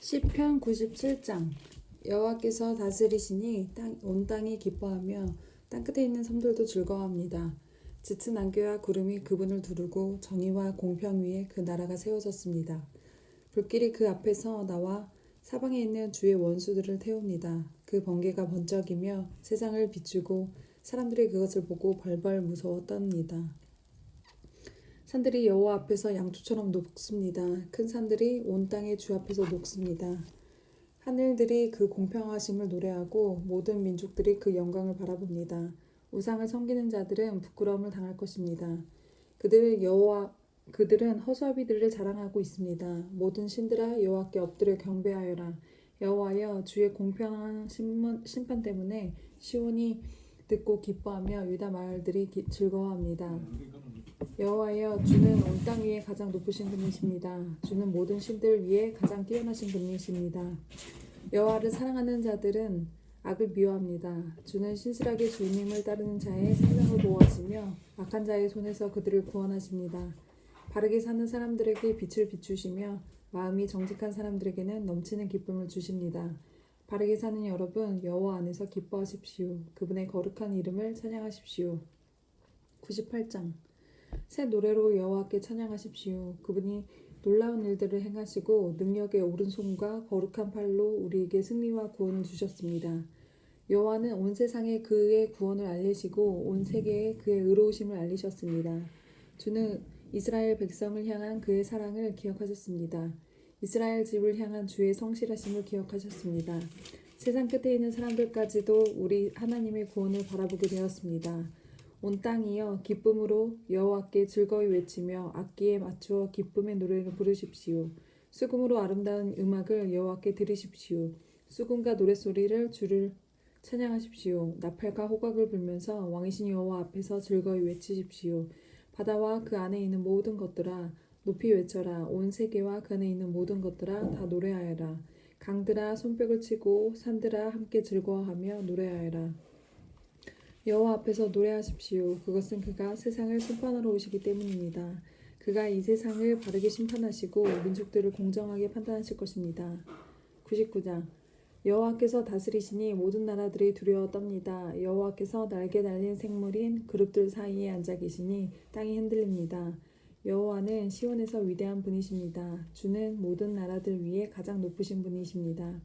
시편 97장. 여호와께서 다스리시니 온 땅이 기뻐하며 땅끝에 있는 섬들도 즐거워합니다. 짙은 안개와 구름이 그분을 두르고 정의와 공평 위에 그 나라가 세워졌습니다. 불길이 그 앞에서 나와 사방에 있는 주의 원수들을 태웁니다. 그 번개가 번쩍이며 세상을 비추고 사람들이 그것을 보고 벌벌 무서워 떱니다. 산들이 여호와 앞에서 양초처럼 녹습니다. 큰 산들이 온 땅의 주 앞에서 녹습니다. 하늘들이 그 공평하심을 노래하고 모든 민족들이 그 영광을 바라봅니다. 우상을 섬기는 자들은 부끄러움을 당할 것입니다. 그들은 허수아비들을 자랑하고 있습니다. 모든 신들아 여호와께 엎드려 경배하여라. 여호와여, 주의 공평한 심판 때문에 시온이 듣고 기뻐하며 유다 마을들이 즐거워합니다. 여호와여, 주는 온 땅 위에 가장 높으신 분이십니다. 주는 모든 신들 위에 가장 뛰어나신 분이십니다. 여호와를 사랑하는 자들은 악을 미워합니다. 주는 신실하게 주님을 따르는 자의 생명을 보호하시며 악한 자의 손에서 그들을 구원하십니다. 바르게 사는 사람들에게 빛을 비추시며 마음이 정직한 사람들에게는 넘치는 기쁨을 주십니다. 바르게 사는 여러분, 여호와 안에서 기뻐하십시오. 그분의 거룩한 이름을 찬양하십시오. 98장. 새 노래로 여호와께 찬양하십시오. 그분이 놀라운 일들을 행하시고 능력의 오른손과 거룩한 팔로 우리에게 승리와 구원을 주셨습니다. 여호와는 온 세상에 그의 구원을 알리시고 온 세계에 그의 의로우심을 알리셨습니다. 주는 이스라엘 백성을 향한 그의 사랑을 기억하셨습니다. 이스라엘 집을 향한 주의 성실하심을 기억하셨습니다. 세상 끝에 있는 사람들까지도 우리 하나님의 구원을 바라보게 되었습니다. 온 땅이여, 기쁨으로 여호와께 즐거이 외치며 악기에 맞추어 기쁨의 노래를 부르십시오. 수금으로 아름다운 음악을 여호와께 들으십시오. 수금과 노랫소리를 주를 찬양하십시오. 나팔과 호각을 불면서 왕이신 여호와 앞에서 즐거이 외치십시오. 바다와 그 안에 있는 모든 것들아 높이 외쳐라. 온 세계와 그 안에 있는 모든 것들아 다 노래하여라. 강들아 손뼉을 치고 산들아 함께 즐거워하며 노래하여라. 여호와 앞에서 노래하십시오. 그것은 그가 세상을 심판하러 오시기 때문입니다. 그가 이 세상을 바르게 심판하시고 민족들을 공정하게 판단하실 것입니다. 99장. 여호와께서 다스리시니 모든 나라들이 두려워 떱니다. 여호와께서 날개 달린 생물인 그룹들 사이에 앉아 계시니 땅이 흔들립니다. 여호와는 시온에서 위대한 분이십니다. 주는 모든 나라들 위에 가장 높으신 분이십니다.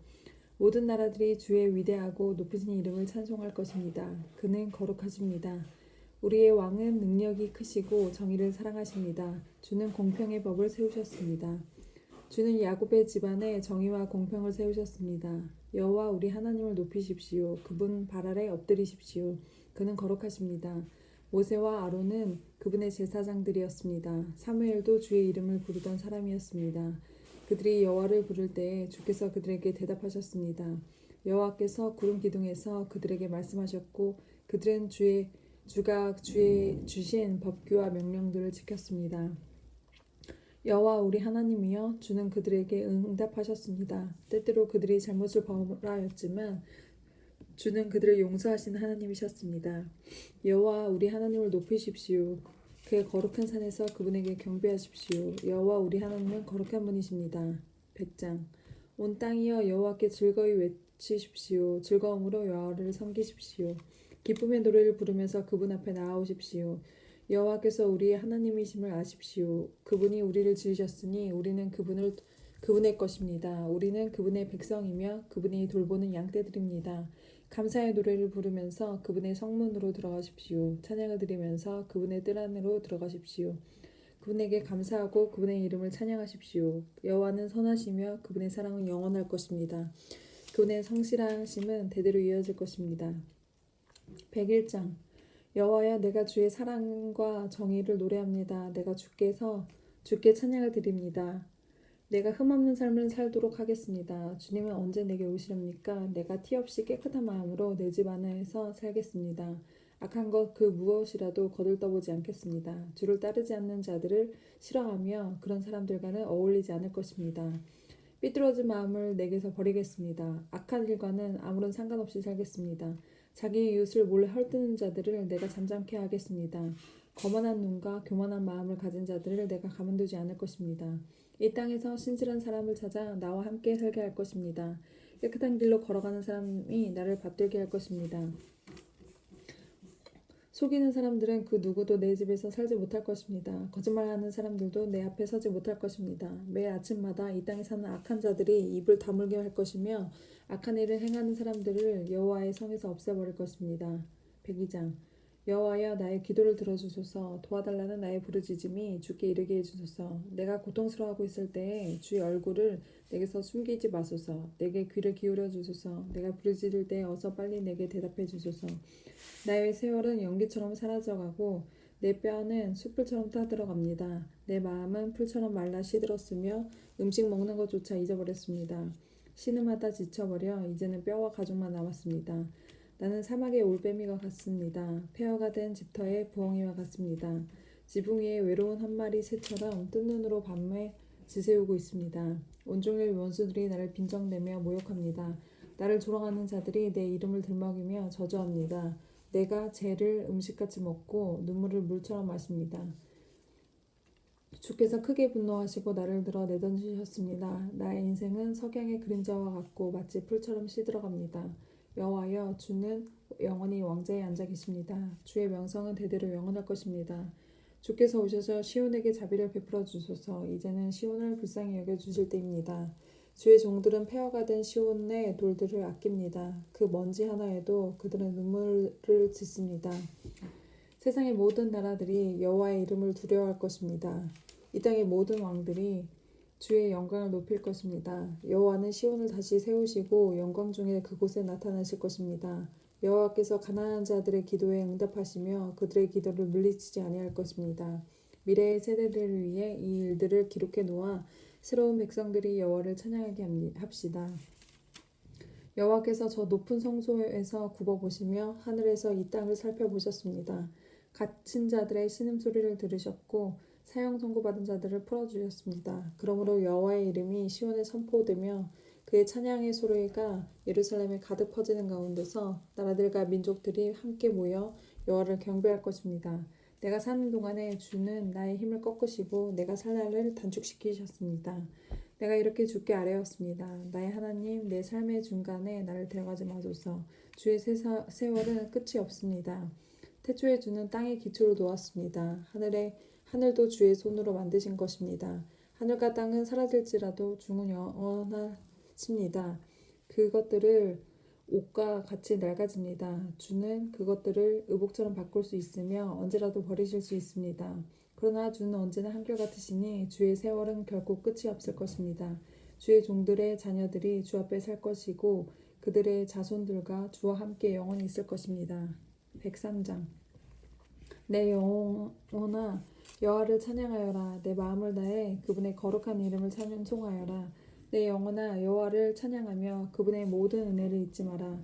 모든 나라들이 주의 위대하고 높으신 이름을 찬송할 것입니다. 그는 거룩하십니다. 우리의 왕은 능력이 크시고 정의를 사랑하십니다. 주는 공평의 법을 세우셨습니다. 주는 야곱의 집안에 정의와 공평을 세우셨습니다. 여호와 우리 하나님을 높이십시오. 그분 발 아래 엎드리십시오. 그는 거룩하십니다. 모세와 아론은 그분의 제사장들이었습니다. 사무엘도 주의 이름을 부르던 사람이었습니다. 그들이 여호와를 부를 때에 주께서 그들에게 대답하셨습니다. 여호와께서 구름 기둥에서 그들에게 말씀하셨고 그들은 주가 주신 법규와 명령들을 지켰습니다. 여호와 우리 하나님이여, 주는 그들에게 응답하셨습니다. 때때로 그들이 잘못을 범하였지만 주는 그들을 용서하신 하나님이셨습니다. 여호와 우리 하나님을 높이십시오. 그의 거룩한 산에서 그분에게 경배하십시오. 여호와 우리 하나님은 거룩한 분이십니다. 100장. 온 땅이여 여호와께 즐거이 외치십시오. 즐거움으로 여호와를 섬기십시오. 기쁨의 노래를 부르면서 그분 앞에 나아오십시오. 여호와께서 우리의 하나님이심을 아십시오. 그분이 우리를 지으셨으니 우리는 그분의 것입니다. 우리는 그분의 백성이며 그분이 돌보는 양떼들입니다. 감사의 노래를 부르면서 그분의 성문으로 들어가십시오. 찬양을 드리면서 그분의 뜰 안으로 들어가십시오. 그분에게 감사하고 그분의 이름을 찬양하십시오. 여호와는 선하시며 그분의 사랑은 영원할 것입니다. 그분의 성실하심은 대대로 이어질 것입니다. 101장. 여호와여, 내가 주의 사랑과 정의를 노래합니다. 내가 주께 찬양을 드립니다. 내가 흠없는 삶을 살도록 하겠습니다. 주님은 언제 내게 오시렵니까? 내가 티 없이 깨끗한 마음으로 내 집 안에서 살겠습니다. 악한 것 그 무엇이라도 거들떠보지 않겠습니다. 주를 따르지 않는 자들을 싫어하며 그런 사람들과는 어울리지 않을 것입니다. 삐뚤어진 마음을 내게서 버리겠습니다. 악한 일과는 아무런 상관없이 살겠습니다. 자기 이웃을 몰래 헐뜯는 자들을 내가 잠잠케 하겠습니다. 거만한 눈과 교만한 마음을 가진 자들을 내가 가만두지 않을 것입니다. 이 땅에서 신실한 사람을 찾아 나와 함께 살게 할 것입니다. 깨끗한 길로 걸어가는 사람이 나를 받들게 할 것입니다. 속이는 사람들은 그 누구도 내 집에서 살지 못할 것입니다. 거짓말하는 사람들도 내 앞에 서지 못할 것입니다. 매일 아침마다 이 땅에 사는 악한 자들이 입을 다물게 할 것이며 악한 일을 행하는 사람들을 여호와의 성에서 없애버릴 것입니다. 102장 여호와여 나의 기도를 들어주소서. 도와달라는 나의 부르짖음이 주께 이르게 해주소서. 내가 고통스러워하고 있을 때에 주의 얼굴을 내게서 숨기지 마소서. 내게 귀를 기울여 주소서. 내가 부르짖을 때 어서 빨리 내게 대답해 주소서. 나의 세월은 연기처럼 사라져가고 내 뼈는 숯불처럼 타들어갑니다. 내 마음은 풀처럼 말라 시들었으며 음식 먹는 것조차 잊어버렸습니다. 신음하다 지쳐버려 이제는 뼈와 가죽만 남았습니다. 나는 사막의 올빼미가 같습니다. 폐허가 된 집터의 부엉이와 같습니다. 지붕 위에 외로운 한 마리 새처럼 뜬 눈으로 밤에 지새우고 있습니다. 온종일 원수들이 나를 빈정대며 모욕합니다. 나를 조롱하는 자들이 내 이름을 들먹이며 저주합니다. 내가 죄를 음식같이 먹고 눈물을 물처럼 마십니다. 주께서 크게 분노하시고 나를 들어 내던지셨습니다. 나의 인생은 석양의 그림자와 같고 마치 풀처럼 시들어갑니다. 여호와여 주는 영원히 왕좌에 앉아 계십니다. 주의 명성은 대대로 영원할 것입니다. 주께서 오셔서 시온에게 자비를 베풀어 주소서. 이제는 시온을 불쌍히 여겨 주실 때입니다. 주의 종들은 폐허가 된 시온의 돌들을 아낍니다. 그 먼지 하나에도 그들은 눈물을 짓습니다. 세상의 모든 나라들이 여호와의 이름을 두려워할 것입니다. 이 땅의 모든 왕들이 주의 영광을 높일 것입니다. 여호와는 시온을 다시 세우시고 영광 중에 그곳에 나타나실 것입니다. 여호와께서 가난한 자들의 기도에 응답하시며 그들의 기도를 물리치지 아니할 것입니다. 미래의 세대들을 위해 이 일들을 기록해 놓아 새로운 백성들이 여호와를 찬양하게 합시다. 여호와께서 저 높은 성소에서 굽어보시며 하늘에서 이 땅을 살펴보셨습니다. 갇힌 자들의 신음소리를 들으셨고 사형 선고받은 자들을 풀어주셨습니다. 그러므로 여호와의 이름이 시온에 선포되며 그의 찬양의 소리가 예루살렘에 가득 퍼지는 가운데서 나라들과 민족들이 함께 모여 여호와를 경배할 것입니다. 내가 사는 동안에 주는 나의 힘을 꺾으시고 내가 살 날을 단축시키셨습니다. 내가 이렇게 주께 아뢰었습니다. 나의 하나님, 내 삶의 중간에 나를 데려가지 마소서. 주의 세월은 끝이 없습니다. 태초에 주는 땅의 기초를 놓았습니다. 하늘도 주의 손으로 만드신 것입니다. 하늘과 땅은 사라질지라도 주는 영원하십니다. 그것들을 옷과 같이 낡아집니다. 주는 그것들을 의복처럼 바꿀 수 있으며 언제라도 버리실 수 있습니다. 그러나 주는 언제나 한결같으시니 주의 세월은 결코 끝이 없을 것입니다. 주의 종들의 자녀들이 주 앞에 살 것이고 그들의 자손들과 주와 함께 영원히 있을 것입니다. 103장 내 영혼아 여호와를 찬양하여라. 내 마음을 다해 그분의 거룩한 이름을 찬송하여라. 내 영혼아 여호와를 찬양하며 그분의 모든 은혜를 잊지 마라.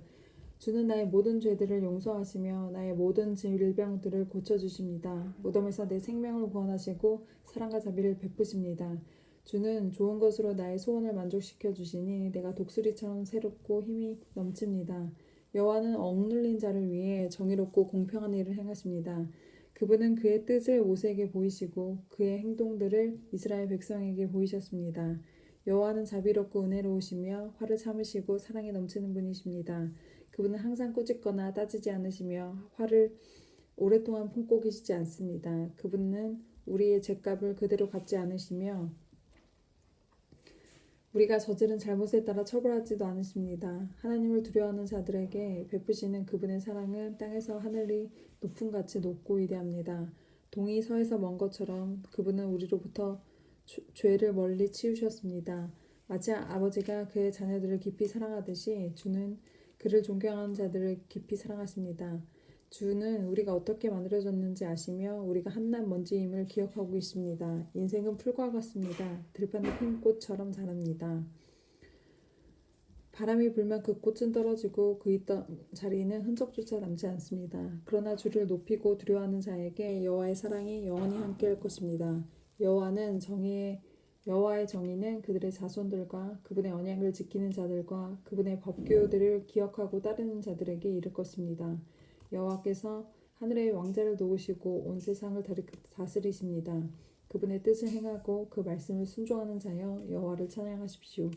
주는 나의 모든 죄들을 용서하시며 나의 모든 질병들을 고쳐주십니다. 무덤에서 내 생명을 구원하시고 사랑과 자비를 베푸십니다. 주는 좋은 것으로 나의 소원을 만족시켜 주시니 내가 독수리처럼 새롭고 힘이 넘칩니다. 여호와는 억눌린 자를 위해 정의롭고 공평한 일을 행하십니다. 그분은 그의 뜻을 모세에게 보이시고 그의 행동들을 이스라엘 백성에게 보이셨습니다. 여호와는 자비롭고 은혜로우시며 화를 참으시고 사랑이 넘치는 분이십니다. 그분은 항상 꾸짖거나 따지지 않으시며 화를 오랫동안 품고 계시지 않습니다. 그분은 우리의 죄값을 그대로 갚지 않으시며 우리가 저지른 잘못에 따라 처벌하지도 않으십니다. 하나님을 두려워하는 자들에게 베푸시는 그분의 사랑은 땅에서 하늘이 높은 같이 높고 위대합니다. 동이 서에서 먼 것처럼 그분은 우리로부터 죄를 멀리 치우셨습니다. 마치 아버지가 그의 자녀들을 깊이 사랑하듯이 주는 그를 존경하는 자들을 깊이 사랑하십니다. 주는 우리가 어떻게 만들어졌는지 아시며 우리가 한낱 먼지임을 기억하고 있습니다. 인생은 풀과 같습니다. 들판에 핀 꽃처럼 자랍니다. 바람이 불면 그 꽃은 떨어지고 그 있던 자리에는 흔적조차 남지 않습니다. 그러나 주를 높이고 두려워하는 자에게 여호와의 사랑이 영원히 함께할 것입니다. 여호와의 정의는 그들의 자손들과 그분의 언약을 지키는 자들과 그분의 법규들을 기억하고 따르는 자들에게 이를 것입니다. 여호와께서 하늘의 왕자를 놓으시고 온 세상을 다스리십니다. 그분의 뜻을 행하고 그 말씀을 순종하는 자여 여호와를 찬양하십시오.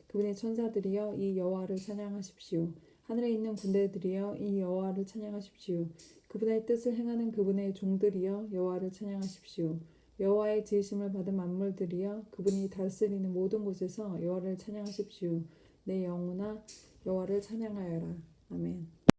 그분의 천사들이여 이 여호와를 찬양하십시오. 하늘에 있는 군대들이여 이 여호와를 찬양하십시오. 그분의 뜻을 행하는 그분의 종들이여 여호와를 찬양하십시오. 여호와의 지으심을 받은 만물들이여 그분이 다스리는 모든 곳에서 여호와를 찬양하십시오. 내 영혼아 여호와를 찬양하여라. 아멘.